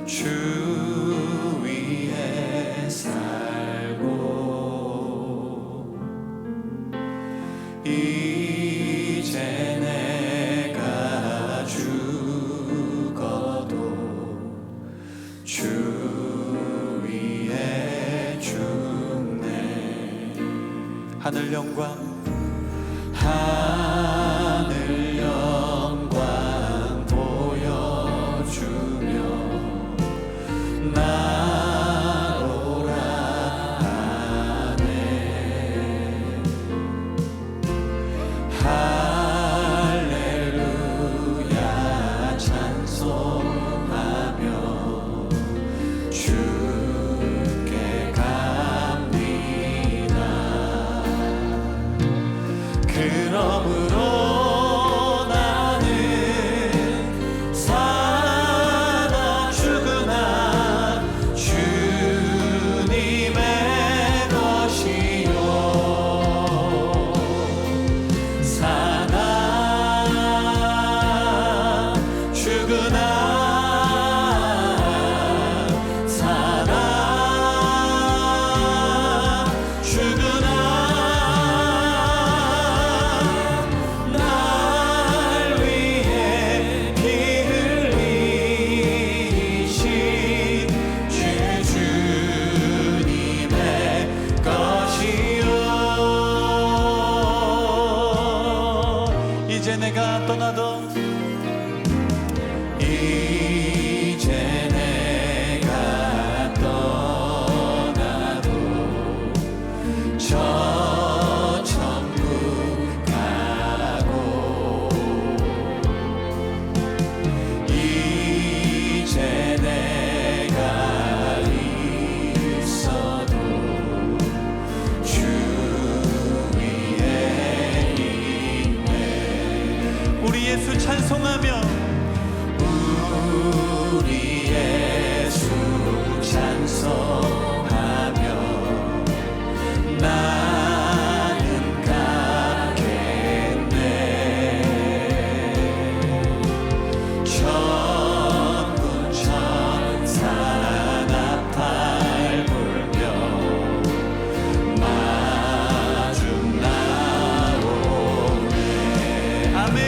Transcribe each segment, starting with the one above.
주 위에 살고 이제 내가 죽어도 주 위에 죽네. 하늘 영광 보여주며 나로라 하네. 할렐루야 찬송하며 주께 갑니다. 그러므로 이제 내가 떠나도 이제 내가 떠나도 저 천국 가고 이제 내가 있어도 주 위에 우리 예수 찬송하며 우리 예수 찬송하며 나는 가겠네. 천군 천사 나팔 불며 마중 나오네. 아멘.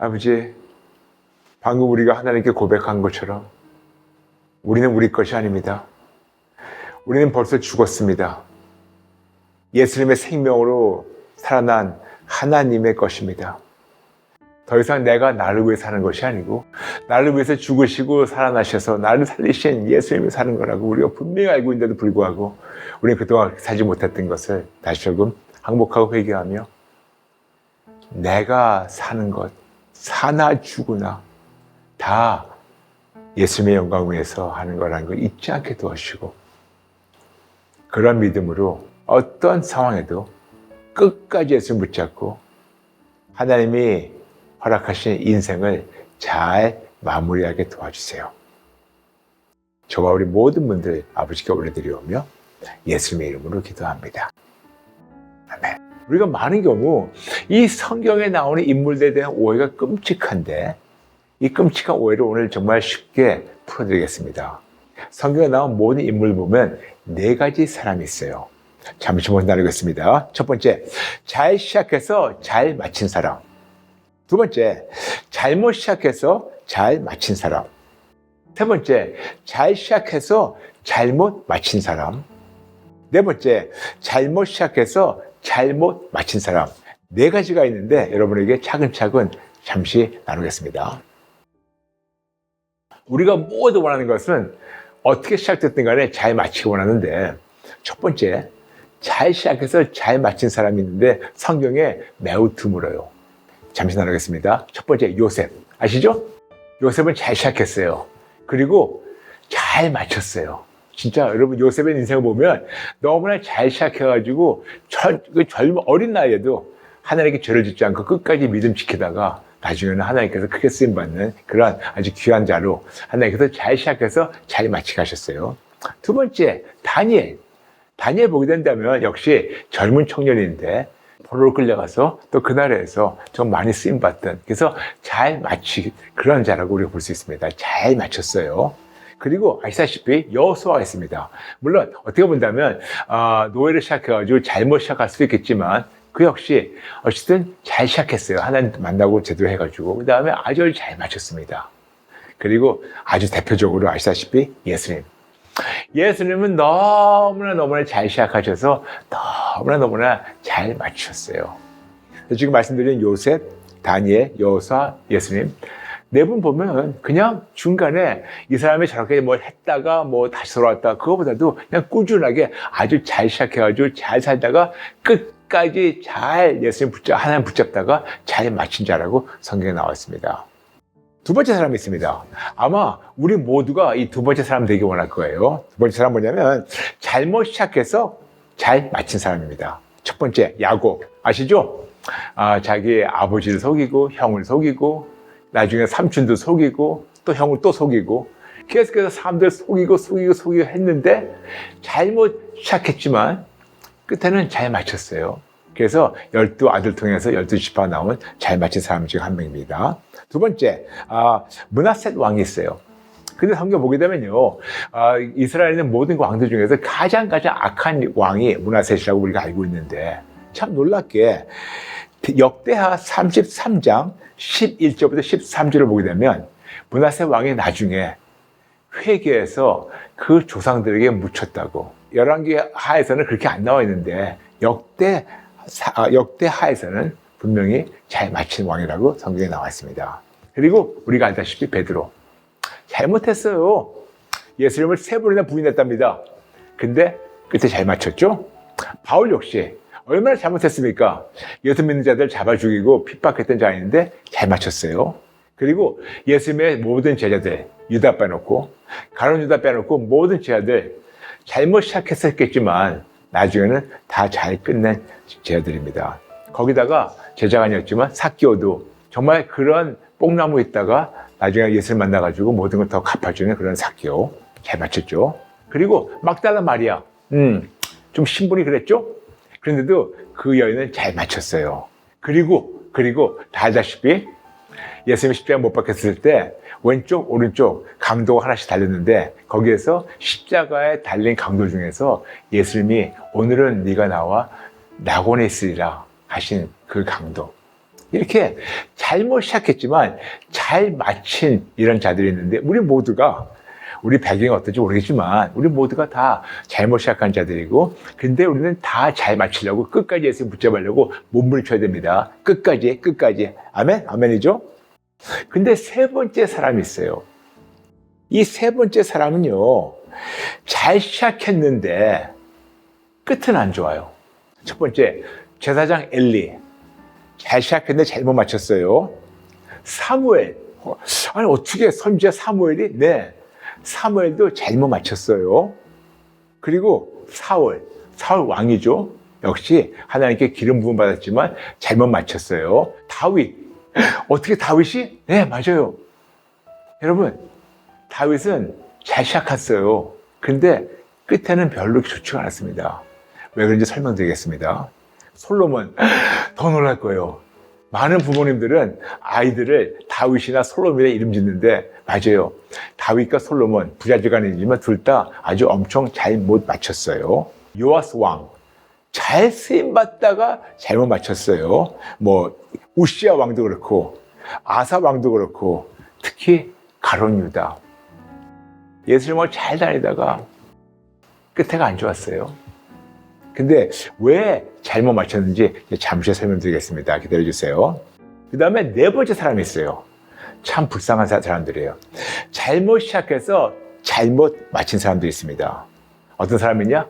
아버지, 방금 우리가 하나님께 고백한 것처럼 우리는 우리 것이 아닙니다. 우리는 벌써 죽었습니다. 예수님의 생명으로 살아난 하나님의 것입니다. 더 이상 내가 나를 위해 사는 것이 아니고 나를 위해서 죽으시고 살아나셔서 나를 살리신 예수님이 사는 거라고 우리가 분명히 알고 있는데도 불구하고 우리는 그동안 살지 못했던 것을 다시 조금 항복하고 회개하며 내가 사는 것, 사나 죽으나 다 예수님의 영광을 위해서 하는 거라는 걸 잊지 않게 도와주시고 그런 믿음으로 어떤 상황에도 끝까지 예수님 붙잡고 하나님이 허락하신 인생을 잘 마무리하게 도와주세요. 저와 우리 모든 분들 아버지께 올려드리오며 예수님의 이름으로 기도합니다. 아멘. 우리가 많은 경우 이 성경에 나오는 인물들에 대한 오해가 끔찍한데 이 끔찍한 오해를 오늘 정말 쉽게 풀어드리겠습니다. 성경에 나온 모든 인물을 보면 4가지 사람이 있어요. 잠시 먼저 나누겠습니다. 첫 번째, 잘 시작해서 잘 마친 사람. 두 번째, 잘못 시작해서 잘 마친 사람. 세 번째, 잘 시작해서 잘못 마친 사람. 네 번째, 잘못 시작해서 잘못 마친 사람. 4가지가 있는데 여러분에게 차근차근 잠시 나누겠습니다. 우리가 모두 원하는 것은 어떻게 시작됐든 간에 잘 마치기 원하는데 첫 번째, 잘 시작해서 잘 마친 사람이 있는데 성경에 매우 드물어요. 잠시 나누겠습니다. 첫 번째, 요셉. 아시죠? 요셉은 잘 시작했어요. 그리고 잘 마쳤어요. 진짜 여러분 요셉의 인생을 보면 너무나 잘 시작해가지고 젊은 어린 나이에도 하나님께 죄를 짓지 않고 끝까지 믿음 지키다가 나중에는 하나님께서 크게 쓰임받는 그런 아주 귀한 자로 하나님께서 잘 시작해서 잘 마치게 하셨어요. 두 번째, 다니엘. 다니엘 보게 된다면 역시 젊은 청년인데 포로로 끌려가서 또 그 나라에서 좀 많이 쓰임받던, 그래서 잘 마치 그런 자라고 우리가 볼 수 있습니다. 잘 마쳤어요. 그리고 아시다시피 여호수아가 있습니다. 물론 어떻게 본다면 노예를 시작해가지고 잘못 시작할 수도 있겠지만 그 역시 어쨌든 잘 시작했어요. 하나님 만나고 제대로 해가지고 그 다음에 아주 잘 마쳤습니다. 그리고 아주 대표적으로 아시다시피 예수님. 예수님은 너무나 잘 시작하셔서 너무나 잘 마치셨어요. 지금 말씀드린 요셉, 다니엘, 여호수아, 예수님 4분 보면 그냥 중간에 이 사람이 저렇게 뭐 했다가 뭐 다시 돌아왔다 그거보다도 그냥 꾸준하게 아주 잘 시작해가지고 잘 살다가 끝까지 잘 예수님 하나님 붙잡다가 잘 마친 자라고 성경에 나와 있습니다. 두 번째 사람이 있습니다. 아마 우리 모두가 이 두 번째 사람 되기 원할 거예요. 두 번째 사람 뭐냐면 잘못 시작해서 잘 마친 사람입니다. 첫 번째, 야곱. 아시죠? 자기 아버지를 속이고 형을 속이고 나중에 삼촌도 속이고 또 형을 또 속이고 계속해서 사람들 속이고 했는데 잘못 시작했지만 끝에는 잘 마쳤어요. 그래서 12아들 통해서 12지파 나온 잘 마친 사람 중 한 명입니다. 두 번째, 므낫셋 왕이 있어요. 근데 성경 보게 되면요, 이스라엘에 있는 모든 왕들 중에서 가장 악한 왕이 므낫셋이라고 우리가 알고 있는데 참 놀랍게 역대하 33장 11절부터 13절을 보게 되면 므낫셋 왕이 나중에 회개해서 그 조상들에게 묻혔다고. 열왕기하에서는 그렇게 안 나와 있는데 역대하에서는 분명히 잘 마친 왕이라고 성경에 나와 있습니다. 그리고 우리가 알다시피 베드로 잘못했어요. 예수님을 3번이나 부인했답니다. 근데 그때 잘 마쳤죠? 바울 역시 얼마나 잘못했습니까? 예수 믿는 자들 잡아 죽이고 핍박했던 자인데 잘 마쳤어요. 그리고 예수님의 모든 제자들 유다 빼놓고 가룟 유다 빼놓고 모든 제자들 잘못 시작했었겠지만 나중에는 다 잘 끝낸 제자들입니다. 거기다가 제자가 아니었지만 삭개오도 정말 그런 뽕나무에 있다가 나중에 예수를 만나가지고 모든 걸 더 갚아주는 그런 삭개오 잘 마쳤죠. 그리고 막달라 마리아 좀 신분이 그랬죠. 그런데도 그 여인은 잘 마쳤어요. 그리고 다 알다시피 예수님이 십자가에 못 박혔을 때 왼쪽 오른쪽 강도가 하나씩 달렸는데 거기에서 십자가에 달린 강도 중에서 예수님이 오늘은 네가 나와 낙원에 있으리라 하신 그 강도, 이렇게 잘못 시작했지만 잘 마친 이런 자들이 있는데 우리 배경이 어떨지 모르겠지만 우리 모두가 다 잘못 시작한 자들이고 근데 우리는 다 잘 마치려고 끝까지 예수님 붙잡으려고 몸부림쳐야 됩니다. 끝까지 아멘? 아멘이죠? 근데 3번째 사람이 있어요. 이 3번째 사람은요 잘 시작했는데 끝은 안 좋아요. 첫 번째, 제사장 엘리. 잘 시작했는데 잘못 맞췄어요. 사무엘. 아니, 어떻게 선지자 사무엘이? 네. 사무엘도 잘못 맞췄어요. 그리고 사울 왕이죠. 역시 하나님께 기름 부음 받았지만 잘못 맞췄어요. 다윗. 어떻게 다윗이? 네, 맞아요. 여러분, 다윗은 잘 시작했어요. 근데 끝에는 별로 좋지가 않았습니다. 왜 그런지 설명드리겠습니다. 솔로몬, 더 놀랄 거예요. 많은 부모님들은 아이들을 다윗이나 솔로몬에 이름 짓는데 맞아요. 다윗과 솔로몬 부자지간이지만 둘 다 아주 엄청 잘 못 맞췄어요. 요아스 왕, 잘 쓰임받다가 잘못 맞췄어요. 뭐 우시아 왕도 그렇고 아사 왕도 그렇고 특히 가룟 유다. 예수님을 잘 다니다가 끝에가 안 좋았어요. 근데 왜 잘못 맞췄는지 잠시 설명드리겠습니다. 기다려주세요. 그 다음에 네 번째 사람이 있어요. 참 불쌍한 사람들이에요. 잘못 시작해서 잘못 마친 사람들이 있습니다. 어떤 사람이냐?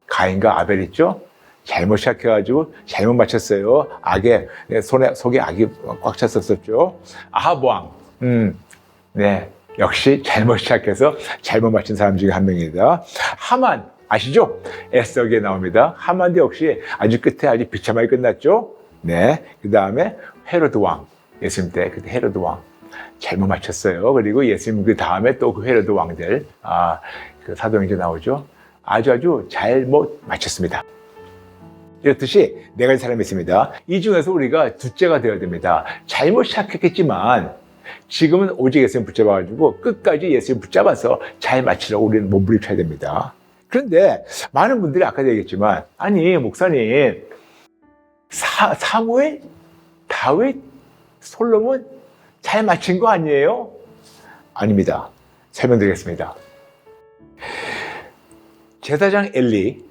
가인과 아벨 있죠? 잘못 시작해가지고 잘못 맞췄어요. 속에 악이 꽉 찼었죠. 아합 왕. 네. 역시 잘못 시작해서 잘못 맞춘 사람 중에 한 명입니다. 하만. 아시죠? 에스더기에 나옵니다. 하만도 역시 아주 끝에 아주 비참하게 끝났죠? 네. 그 다음에 헤로드 왕. 예수님 때, 그때 헤로드 왕. 잘못 맞췄어요. 그리고 예수님 그 다음에 또 그 헤로드 왕들. 그 사도행전 나오죠? 아주 잘못 맞췄습니다. 이렇듯이 네 가지 사람이 있습니다. 이 중에서 우리가 둘째가 되어야 됩니다. 잘못 시작했겠지만 지금은 오직 예수님 붙잡아가지고 끝까지 예수님 붙잡아서 잘 마치려고 우리는 몸부림쳐야 됩니다. 그런데 많은 분들이 아까도 얘기했지만 아니 목사님 사무엘, 다윗, 솔로몬 잘 마친 거 아니에요? 아닙니다. 설명드리겠습니다. 제사장 엘리,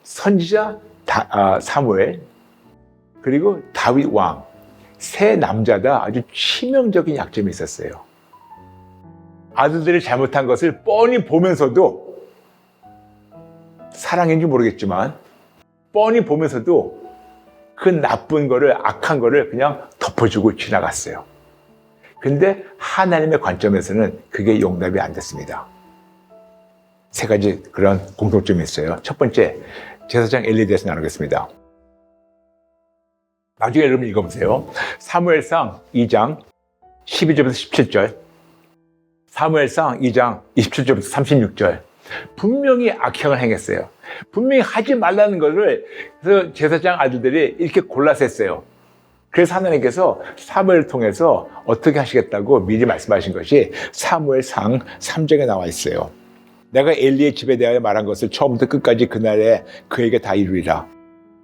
선지자 사무엘, 그리고 다윗 왕, 세 남자 다 아주 치명적인 약점이 있었어요. 아들들이 잘못한 것을 뻔히 보면서도 사랑인지 모르겠지만 뻔히 보면서도 그 나쁜 거를 악한 거를 그냥 덮어주고 지나갔어요. 근데 하나님의 관점에서는 그게 용납이 안 됐습니다. 세 가지 그런 공통점이 있어요. 첫 번째, 제사장 엘리에 대해서 나누겠습니다. 나중에 여러분 읽어보세요. 사무엘상 2장 12절부터 17절, 사무엘상 2장 27절부터 36절. 분명히 악행을 행했어요. 분명히 하지 말라는 것을 그래서 제사장 아들들이 이렇게 골라서 했어요. 그래서 하나님께서 사무엘을 통해서 어떻게 하시겠다고 미리 말씀하신 것이 사무엘상 3장에 나와 있어요. 내가 엘리의 집에 대하여 말한 것을 처음부터 끝까지 그날에 그에게 다 이루리라.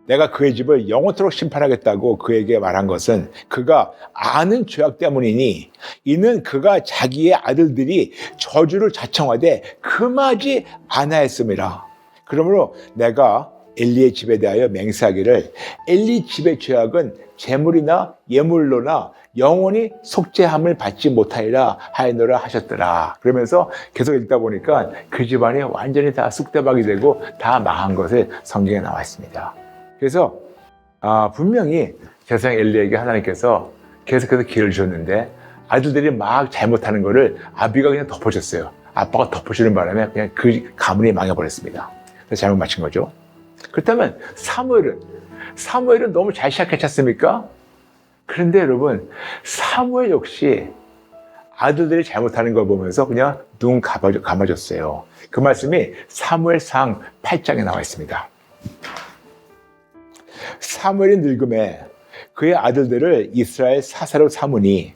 내가 그의 집을 영원토록 심판하겠다고 그에게 말한 것은 그가 아는 죄악 때문이니 이는 그가 자기의 아들들이 저주를 자청하되 금하지 아니하였음이라. 그러므로 내가 엘리의 집에 대하여 맹세하기를 엘리 집의 죄악은 재물이나 예물로나 영원히 속죄함을 받지 못하리라 하였노라 하셨더라. 그러면서 계속 읽다 보니까 그 집안이 완전히 다 쑥대박이 되고 다 망한 것을 성경에 나와 있습니다. 그래서 분명히 제사장 엘리에게 하나님께서 계속해서 기회를 주셨는데 아들들이 막 잘못하는 거를 아비가 그냥 덮어줬어요. 아빠가 덮어주는 바람에 그냥 그 가문이 망해버렸습니다. 그래서 잘못 맞힌 거죠. 그렇다면 사무엘은 너무 잘 시작했지 않습니까? 그런데 여러분, 사무엘 역시 아들들이 잘못하는 걸 보면서 그냥 눈 감아줬어요. 그 말씀이 사무엘상 8장에 나와 있습니다. 사무엘이 늙음에 그의 아들들을 이스라엘 사사로 삼으니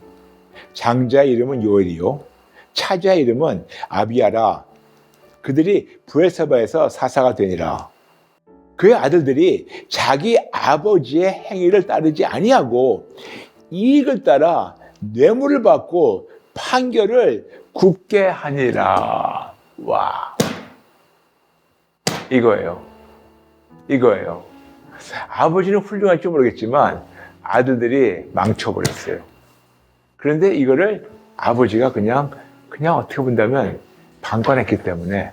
장자의 이름은 요엘이요 차자의 이름은 아비야라. 그들이 브엘세바에서 사사가 되니라. 그의 아들들이 자기 아버지의 행위를 따르지 아니하고 이익을 따라 뇌물을 받고 판결을 굽게 하니라. 와, 이거예요. 아버지는 훌륭할지 모르겠지만 아들들이 망쳐버렸어요. 그런데 이거를 아버지가 그냥 어떻게 본다면 방관했기 때문에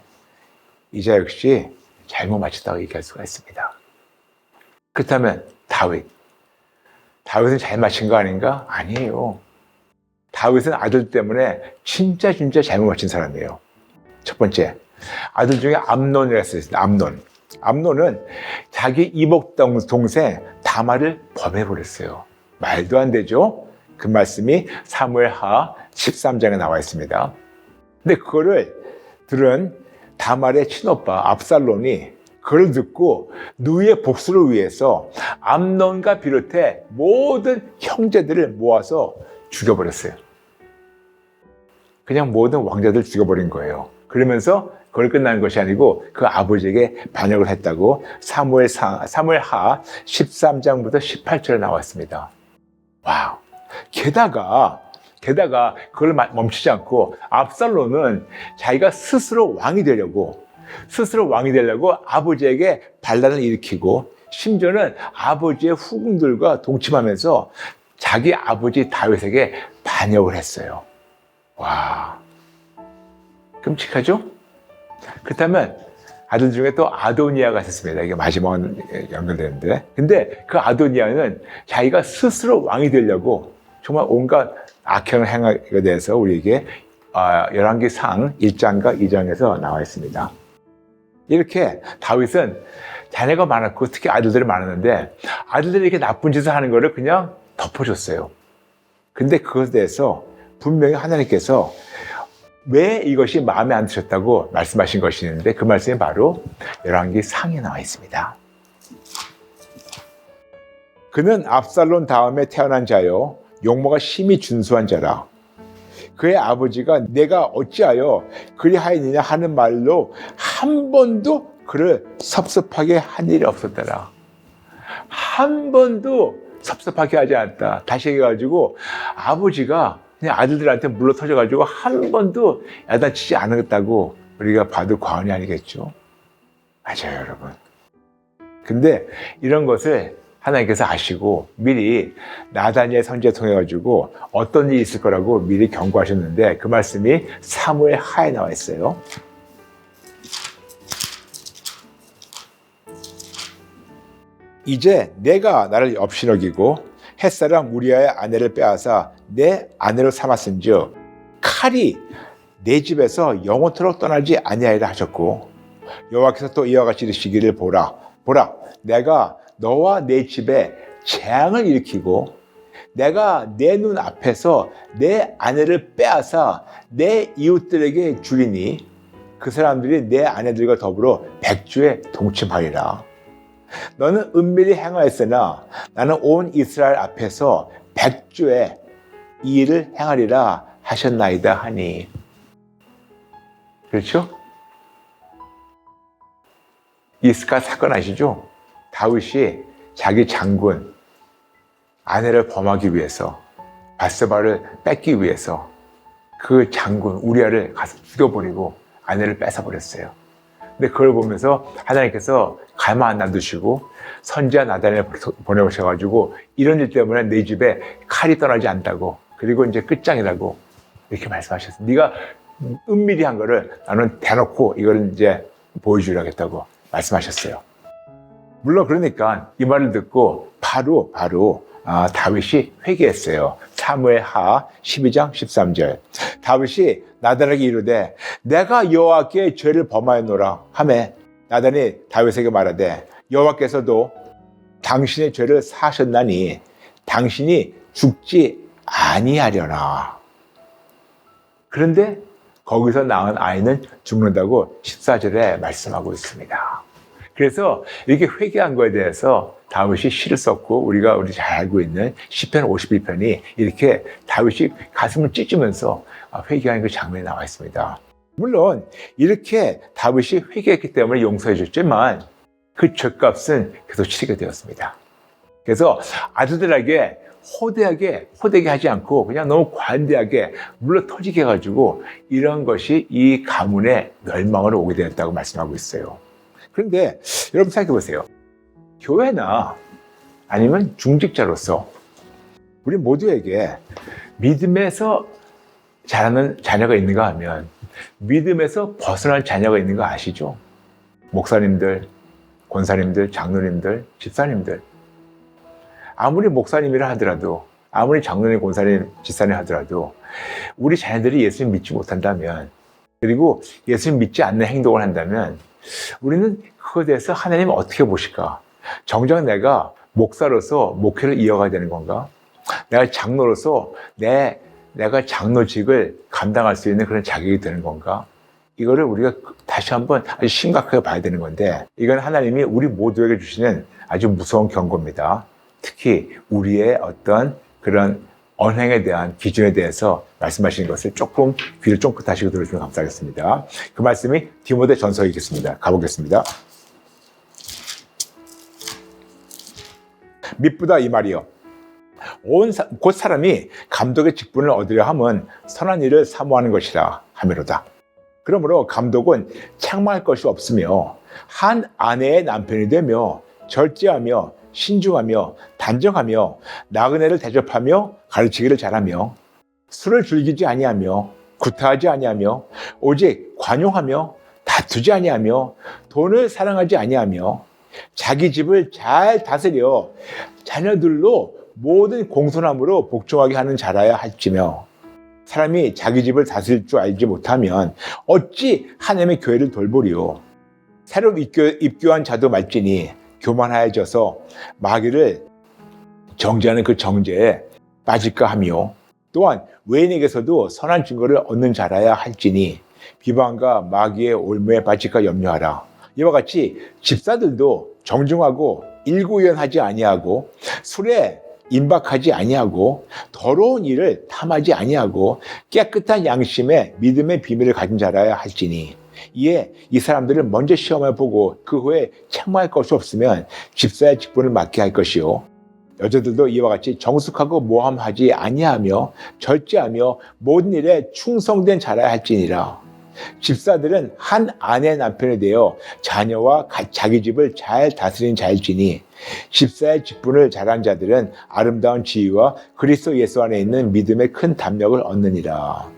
이자 역시 잘못 맞췄다고 얘기할 수가 있습니다. 그렇다면 다윗은 잘 맞힌 거 아닌가? 아니에요. 다윗은 아들 때문에 진짜 잘못 맞힌 사람이에요. 첫 번째, 아들 중에 암논이라고 했습니다. 암논은 자기 이복 동생 다말을 범해버렸어요. 말도 안 되죠? 그 말씀이 사무엘하 13장에 나와 있습니다. 근데 그거를 들은 다말의 친오빠 압살롬이 그걸 듣고 누이의 복수를 위해서 암논과 비롯해 모든 형제들을 모아서 죽여버렸어요. 그냥 모든 왕자들 죽여버린 거예요. 그러면서 그걸 끝나는 것이 아니고 그 아버지에게 반역을 했다고 사무엘하 13장부터 18절에 나왔습니다. 와우. 게다가 그걸 멈추지 않고 압살롬은 자기가 스스로 왕이 되려고 아버지에게 반란을 일으키고 심지어는 아버지의 후궁들과 동침하면서 자기 아버지 다윗에게 반역을 했어요. 와, 끔찍하죠? 그렇다면 아들 중에 또 아도니아가 있었습니다. 이게 마지막으로 연결되는데, 근데 그 아도니아는 자기가 스스로 왕이 되려고 정말 온갖 악행을 행하게 돼서 우리에게 열왕기상 1장과 2장에서 나와 있습니다. 이렇게 다윗은 자녀가 많았고 특히 아들들이 많았는데 아들들이 이렇게 나쁜 짓을 하는 거를 그냥 덮어줬어요. 근데 그것에 대해서 분명히 하나님께서 왜 이것이 마음에 안 드셨다고 말씀하신 것이 있는데 그 말씀이 바로 열왕기상에 나와 있습니다. 그는 압살롬 다음에 태어난 자요 용모가 심히 준수한 자라. 그의 아버지가 내가 어찌하여 그리하였느냐 하는 말로 한 번도 그를 섭섭하게 한 일이 없었더라. 한 번도 섭섭하게 하지 않았다. 다시 얘기해가지고 아버지가 그냥 아들들한테 물러 터져가지고 한 번도 야단치지 않았다고 우리가 봐도 과언이 아니겠죠. 맞아요, 여러분. 근데 이런 것을 하나님께서 아시고 미리 나다니엘 선지자 통해 가지고 어떤 일이 있을 거라고 미리 경고하셨는데 그 말씀이 사무엘하에 나와 있어요. 이제 내가 나를 업신여기고 햇사람 우리아의 아내를 빼앗아 내 아내로 삼았은즉 칼이 내 집에서 영원토록 떠나지 아니하리라 하셨고 여호와께서 또 이와 같이 이르시기를 보라 내가 너와 내 집에 재앙을 일으키고 내가 내 눈 앞에서 내 아내를 빼앗아 내 이웃들에게 주리니 그 사람들이 내 아내들과 더불어 백주에 동침하리라. 너는 은밀히 행하였으나 나는 온 이스라엘 앞에서 백주에 이 일을 행하리라 하셨나이다 하니. 그렇죠? 이스카 사건 아시죠? 다윗이 자기 장군 아내를 범하기 위해서 밧세바를 뺏기 위해서 그 장군 우리아를 가서 죽여버리고 아내를 뺏어버렸어요. 근데 그걸 보면서 하나님께서 가만 안 놔두시고 선지자 나단을 보내오셔가지고 이런 일 때문에 내 집에 칼이 떠나지 않다고 그리고 이제 끝장이라고 이렇게 말씀하셨어요. 네가 은밀히 한 거를 나는 대놓고 이걸 이제 보여주려겠다고 말씀하셨어요. 물론 그러니까 이 말을 듣고 바로 다윗이 회개했어요. 사무엘하 12장 13절. 다윗이 나단에게 이르되 내가 여호와께 죄를 범하였노라 하매 나단이 다윗에게 말하되 여호와께서도 당신의 죄를 사하셨나니 당신이 죽지 아니하려나. 그런데 거기서 낳은 아이는 죽는다고 14절에 말씀하고 있습니다. 그래서 이렇게 회개한 거에 대해서 다윗이 시를 썼고 우리 잘 알고 있는 시편 51편이 이렇게 다윗이 가슴을 찢으면서 회개하는 그 장면이 나와 있습니다. 물론 이렇게 다윗이 회개했기 때문에 용서해 줬지만 그 죄값은 계속 치르게 되었습니다. 그래서 아들들에게 호되게 하지 않고 그냥 너무 관대하게 물러 터지게 해가지고 이런 것이 이 가문의 멸망으로 오게 되었다고 말씀하고 있어요. 그런데 여러분 생각해 보세요. 교회나 아니면 중직자로서 우리 모두에게 믿음에서 자라는 자녀가 있는가 하면 믿음에서 벗어난 자녀가 있는 거 아시죠? 목사님들, 권사님들, 장로님들, 집사님들, 아무리 목사님이라 하더라도, 아무리 장로님, 권사님, 집사님 하더라도 우리 자녀들이 예수님 믿지 못한다면, 그리고 예수님 믿지 않는 행동을 한다면 우리는 그거에 대해서 하나님 어떻게 보실까? 정작 내가 목사로서 목회를 이어가야 되는 건가? 내가 장로로서 내가 장로직을 감당할 수 있는 그런 자격이 되는 건가? 이거를 우리가 다시 한번 아주 심각하게 봐야 되는 건데, 이건 하나님이 우리 모두에게 주시는 아주 무서운 경고입니다. 특히 우리의 어떤 그런 언행에 대한 기준에 대해서 말씀하시는 것을 조금 귀를 쫑긋 하시고 들어주시면 감사하겠습니다. 그 말씀이 디모데 전서이겠습니다. 가보겠습니다. 미쁘다 이 말이요. 곧 사람이 감독의 직분을 얻으려 함은 선한 일을 사모하는 것이라 하미로다. 그러므로 감독은 책망할 것이 없으며 한 아내의 남편이 되며 절제하며 신중하며 단정하며 나그네를 대접하며 가르치기를 잘하며 술을 즐기지 아니하며 구타하지 아니하며 오직 관용하며 다투지 아니하며 돈을 사랑하지 아니하며 자기 집을 잘 다스려 자녀들로 모든 공손함으로 복종하게 하는 자라야 할지며, 사람이 자기 집을 다스릴 줄 알지 못하면 어찌 하나님의 교회를 돌보리요. 새로 입교한 자도 말지니 교만하여져서 마귀를 정죄하는 그 정죄에 빠질까 하며, 또한 외인에게서도 선한 증거를 얻는 자라야 할지니 비방과 마귀의 올무에 빠질까 염려하라. 이와 같이 집사들도 정중하고 일구연하지 아니하고 술에 임박하지 아니하고 더러운 일을 탐하지 아니하고 깨끗한 양심에 믿음의 비밀을 가진 자라야 할지니, 이에 이 사람들은 먼저 시험을 보고 그 후에 책망할 것이 없으면 집사의 직분을 맡게 할 것이요. 여자들도 이와 같이 정숙하고 모함하지 아니하며 절제하며 모든 일에 충성된 자라야 할지니라. 집사들은 한 아내 남편에 대하여 자녀와 자기 집을 잘 다스린 자일지니, 집사의 직분을 잘한 자들은 아름다운 지위와 그리스도 예수 안에 있는 믿음의 큰 담력을 얻느니라.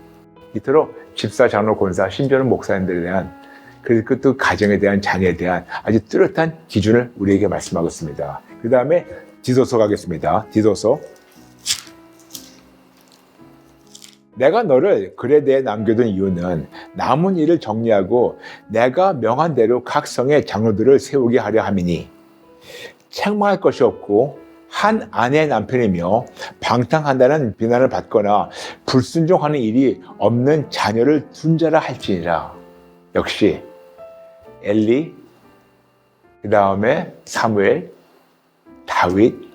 이토록 집사, 장로, 권사, 심지어는 목사님들에 대한, 그리고 또 가정에 대한, 자녀에 대한 아주 뚜렷한 기준을 우리에게 말씀하고 있습니다. 그 다음에 디도서 가겠습니다. 디도서. 내가 너를 글에 대해 남겨둔 이유는 남은 일을 정리하고 내가 명한 대로 각 성의 장로들을 세우게 하려 함이니, 책망할 것이 없고 한 아내의 남편이며 방탕한다는 비난을 받거나 불순종하는 일이 없는 자녀를 둔 자라 할지니라. 역시 엘리, 그 다음에 사무엘, 다윗,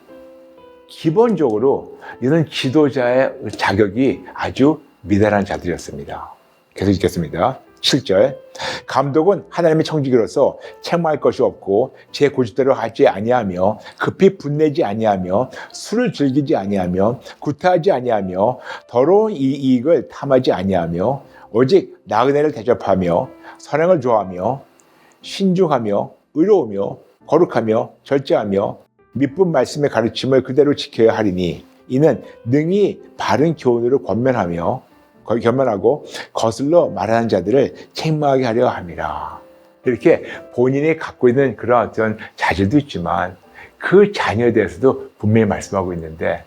기본적으로 이런 지도자의 자격이 아주 미달한 자들이었습니다. 계속 읽겠습니다. 7절. 감독은 하나님의 청지기로서 책망할 것이 없고 제 고집대로 하지 아니하며 급히 분내지 아니하며 술을 즐기지 아니하며 구타하지 아니하며 더러운 이익을 탐하지 아니하며 오직 나그네를 대접하며 선행을 좋아하며 신중하며 의로우며 거룩하며 절제하며 미쁜 말씀의 가르침을 그대로 지켜야 하리니, 이는 능히 바른 교훈으로 견면하고 거슬러 말하는 자들을 책망하게 하려 함이라. 이렇게 본인이 갖고 있는 그런 어떤 자질도 있지만 그 자녀에 대해서도 분명히 말씀하고 있는데,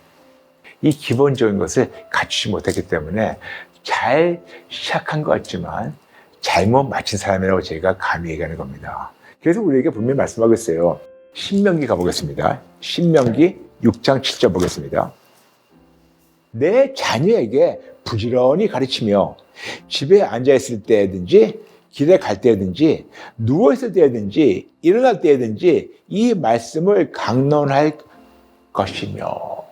이 기본적인 것을 갖추지 못했기 때문에 잘 시작한 것 같지만 잘못 마친 사람이라고 제가 감히 얘기하는 겁니다. 그래서 우리에게 분명히 말씀하고 있어요. 신명기 가보겠습니다. 신명기 6장 7절 보겠습니다. 내 자녀에게 부지런히 가르치며 집에 앉아있을 때든지 길에 갈 때든지 누워있을 때든지 일어날 때든지 이 말씀을 강론할 것이며.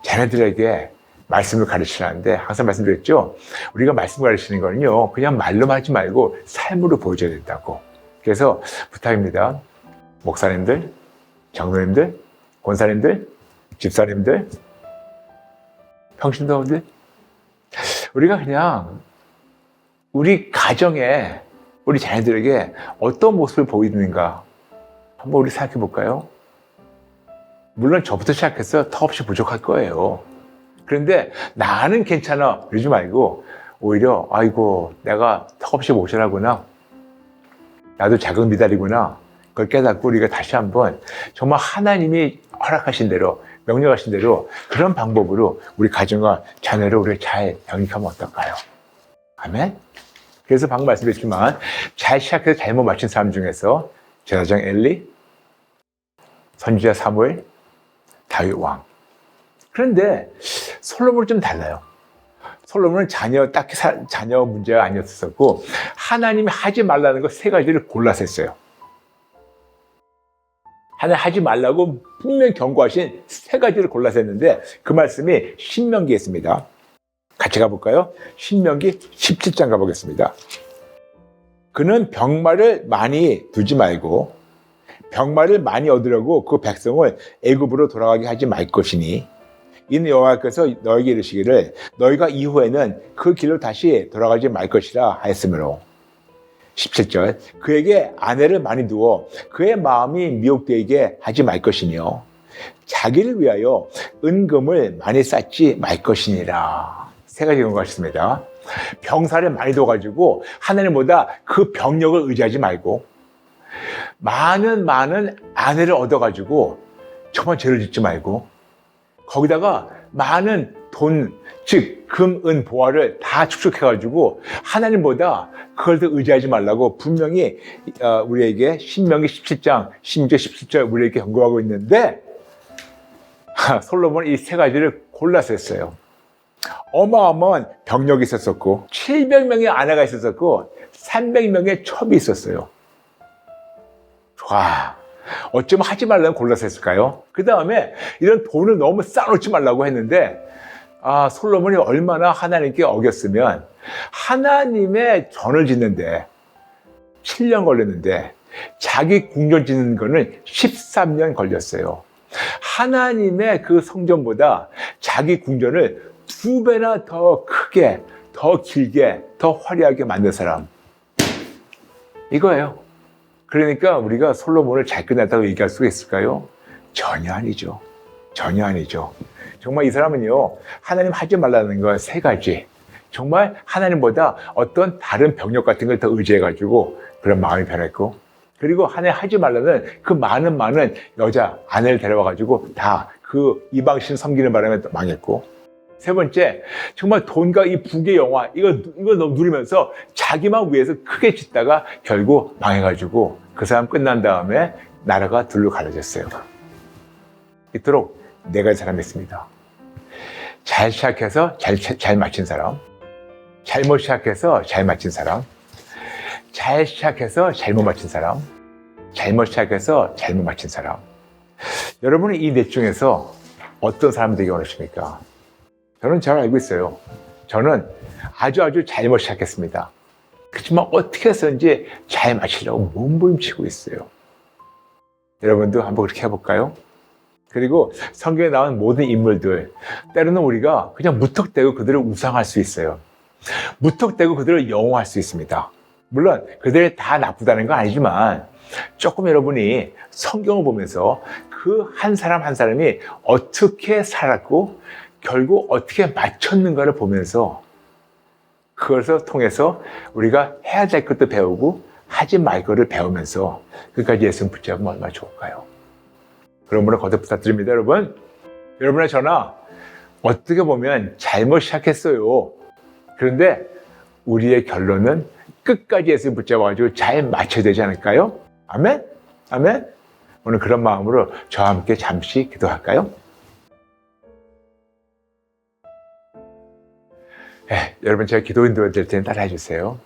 자녀들에게 말씀을 가르치라는데 항상 말씀드렸죠. 우리가 말씀 가르치는 거는요, 그냥 말로만 하지 말고 삶으로 보여줘야 된다고. 그래서 부탁입니다. 목사님들, 장로님들, 권사님들, 집사님들, 평신도들, 우리가 그냥 우리 가정에 우리 자녀들에게 어떤 모습을 보이는가 한번 우리 생각해 볼까요? 물론 저부터 시작해서 턱없이 부족할 거예요. 그런데 나는 괜찮아 이러지 말고 오히려 아이고 내가 턱없이 모자라구나, 나도 자격 미달이구나. 그걸 깨닫고 우리가 다시 한번 정말 하나님이 허락하신 대로, 명령하신 대로 그런 방법으로 우리 가정과 자녀를 우리 잘 영입하면 어떨까요? 아멘? 그래서 방금 말씀드렸지만 잘 시작해서 잘못 마친 사람 중에서 제사장 엘리, 선지자 사무엘, 다윗 왕. 그런데 솔로몬은 좀 달라요. 솔로몬은 딱히 자녀 문제가 아니었었고 하나님이 하지 말라는 거 세 가지를 골라서 했어요. 하나님 하지 말라고 분명히 경고하신 세 가지를 골라서 했는데 그 말씀이 신명기에 있습니다. 같이 가볼까요? 신명기 17장 가보겠습니다. 그는 병마를 많이 두지 말고 병마를 많이 얻으려고 그 백성을 애굽으로 돌아가게 하지 말 것이니 이는 여호와께서 너에게 이르시기를 너희가 이후에는 그 길로 다시 돌아가지 말 것이라 하였으므로 17절 그에게 아내를 많이 두어 그의 마음이 미혹되게 하지 말 것이며 자기를 위하여 은금을 많이 쌓지 말 것이니라. 세 가지 경고하셨습니다. 병사를 많이 둬가지고 하나님보다 그 병력을 의지하지 말고 많은 아내를 얻어가지고 정말 죄를 짓지 말고 거기다가 많은 돈, 즉 금, 은, 보화를 다 축적해가지고 하나님보다 그걸 더 의지하지 말라고 분명히 우리에게 신명기 17장, 심지어 17절 우리에게 경고하고 있는데 솔로몬은 이 세 가지를 골라서 했어요. 어마어마한 병력이 있었었고 700명의 아내가 있었었고 300명의 첩이 있었어요. 와, 어쩌면 하지 말라고 골라서 했을까요? 그 다음에 이런 돈을 너무 쌓아놓지 말라고 했는데 솔로몬이 얼마나 하나님께 어겼으면 하나님의 전을 짓는데 7년 걸렸는데 자기 궁전 짓는 거는 13년 걸렸어요. 하나님의 그 성전보다 자기 궁전을 2배나 더 크게, 더 길게, 더 화려하게 만든 사람. 이거예요. 그러니까 우리가 솔로몬을 잘 끝냈다고 얘기할 수가 있을까요? 전혀 아니죠. 전혀 아니죠. 정말 이 사람은요, 하나님 하지 말라는 거 세 가지. 정말 하나님보다 어떤 다른 병력 같은 걸 더 의지해가지고 그런 마음이 변했고, 그리고 하나님 하지 말라는 그 많은 여자, 아내를 데려와가지고 다 그 이방신 섬기는 바람에 망했고, 세 번째, 정말 돈과 이 부의 영화, 이거 누리면서 자기만 위해서 크게 짓다가 결국 망해가지고 그 사람 끝난 다음에 나라가 둘로 갈라졌어요. 이토록 네 가지 사람이 있습니다. 잘 시작해서 잘 마친 사람, 잘못 시작해서 잘 마친 사람, 잘 시작해서 잘못 마친 사람, 잘못 시작해서 잘못 마친 사람. 여러분은 이 넷 중에서 어떤 사람이 되기 원하십니까? 저는 잘 알고 있어요. 저는 아주 잘못 시작했습니다. 그렇지만 어떻게 해서인지 잘 마치려고 몸부림치고 있어요. 여러분도 한번 그렇게 해볼까요? 그리고 성경에 나온 모든 인물들, 때로는 우리가 그냥 무턱대고 그들을 우상할 수 있어요. 무턱대고 그들을 영호할 수 있습니다. 물론 그들이 다 나쁘다는 건 아니지만 조금 여러분이 성경을 보면서 그 한 사람 한 사람이 어떻게 살았고 결국 어떻게 맞췄는가를 보면서 그것을 통해서 우리가 해야 될 것도 배우고 하지 말 것을 배우면서 끝까지 예수님 붙잡으면 얼마나 좋을까요? 그런 분을 거듭 부탁드립니다. 여러분의 전화 어떻게 보면 잘못 시작했어요. 그런데 우리의 결론은 끝까지 예수님 붙잡아가지고 잘 맞춰야 되지 않을까요? 아멘? 아멘? 오늘 그런 마음으로 저와 함께 잠시 기도할까요? 네, 여러분 제가 기도 인도해 드릴 테니 따라해 주세요.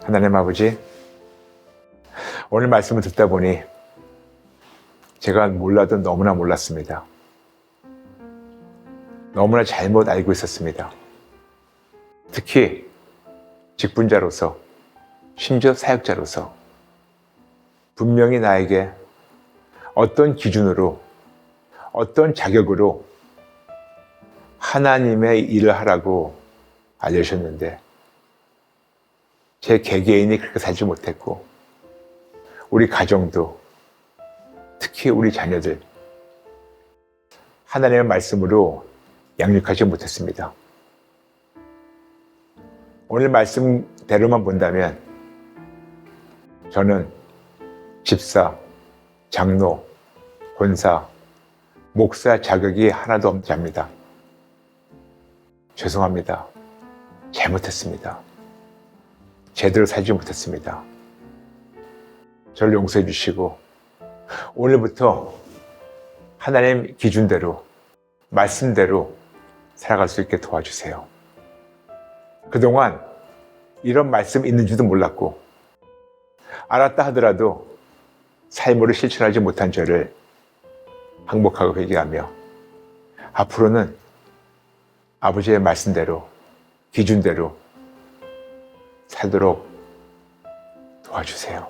하나님 아버지, 오늘 말씀을 듣다 보니 제가 몰라도 너무나 몰랐습니다. 너무나 잘못 알고 있었습니다. 특히 직분자로서, 심지어 사역자로서 분명히 나에게 어떤 기준으로, 어떤 자격으로 하나님의 일을 하라고 알려주셨는데 제 개개인이 그렇게 살지 못했고 우리 가정도 특히 우리 자녀들 하나님의 말씀으로 양육하지 못했습니다. 오늘 말씀대로만 본다면 저는 집사, 장로, 권사, 목사 자격이 하나도 없답니다. 죄송합니다. 잘못했습니다. 제대로 살지 못했습니다. 저를 용서해 주시고 오늘부터 하나님 기준대로 말씀대로 살아갈 수 있게 도와주세요. 그동안 이런 말씀 있는지도 몰랐고 알았다 하더라도 삶으로 실천하지 못한 저를 항복하고 회개하며 앞으로는 아버지의 말씀대로 기준대로 살도록 도와주세요.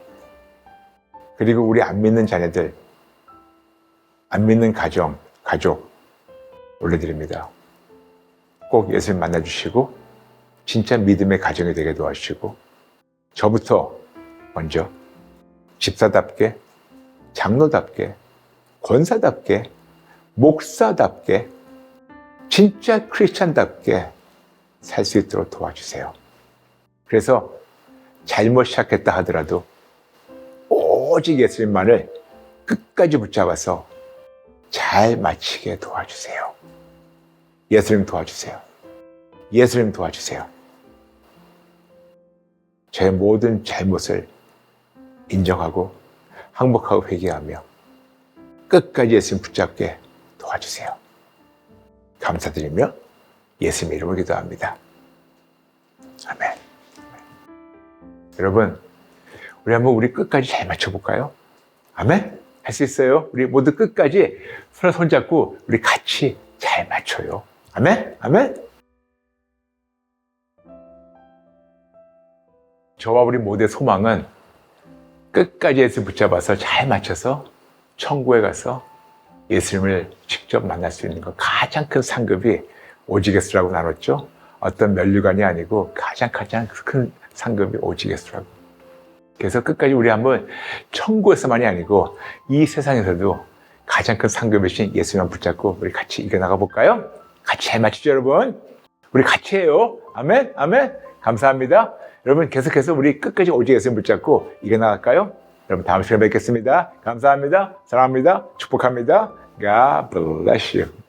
그리고 우리 안 믿는 자녀들, 안 믿는 가족 올려드립니다. 꼭 예수님 만나주시고 진짜 믿음의 가정이 되게 도와주시고 저부터 먼저 집사답게, 장로답게, 권사답게, 목사답게, 진짜 크리스찬답게 살 수 있도록 도와주세요. 그래서 잘못 시작했다 하더라도 오직 예수님만을 끝까지 붙잡아서 잘 마치게 도와주세요. 예수님 도와주세요. 예수님 도와주세요. 제 모든 잘못을 인정하고 항복하고 회개하며 끝까지 예수님 붙잡게 도와주세요. 감사드리며 예수님 이름으로 기도합니다. 아멘. 여러분, 우리 한번 끝까지 잘 맞춰볼까요? 아멘? 할 수 있어요? 우리 모두 끝까지 서로 손잡고 우리 같이 잘 맞춰요. 아멘? 아멘? 저와 우리 모두의 소망은 끝까지 예수 붙잡아서 잘 맞춰서 천국에 가서 예수님을 직접 만날 수 있는 것. 가장 큰 상급이 오직 예수라고 나눴죠. 어떤 면류관이 아니고 가장 큰 상급이 오직 예수라고. 그래서 끝까지 우리 한번 천국에서만이 아니고 이 세상에서도 가장 큰 상급이신 예수님만 붙잡고 우리 같이 이겨나가 볼까요? 같이 잘 맞추죠, 여러분? 우리 같이 해요. 아멘? 아멘? 감사합니다. 여러분 계속해서 우리 끝까지 오직 예수님 붙잡고 이겨나갈까요? 여러분 다음 시간에 뵙겠습니다. 감사합니다. 사랑합니다. 축복합니다. God bless you.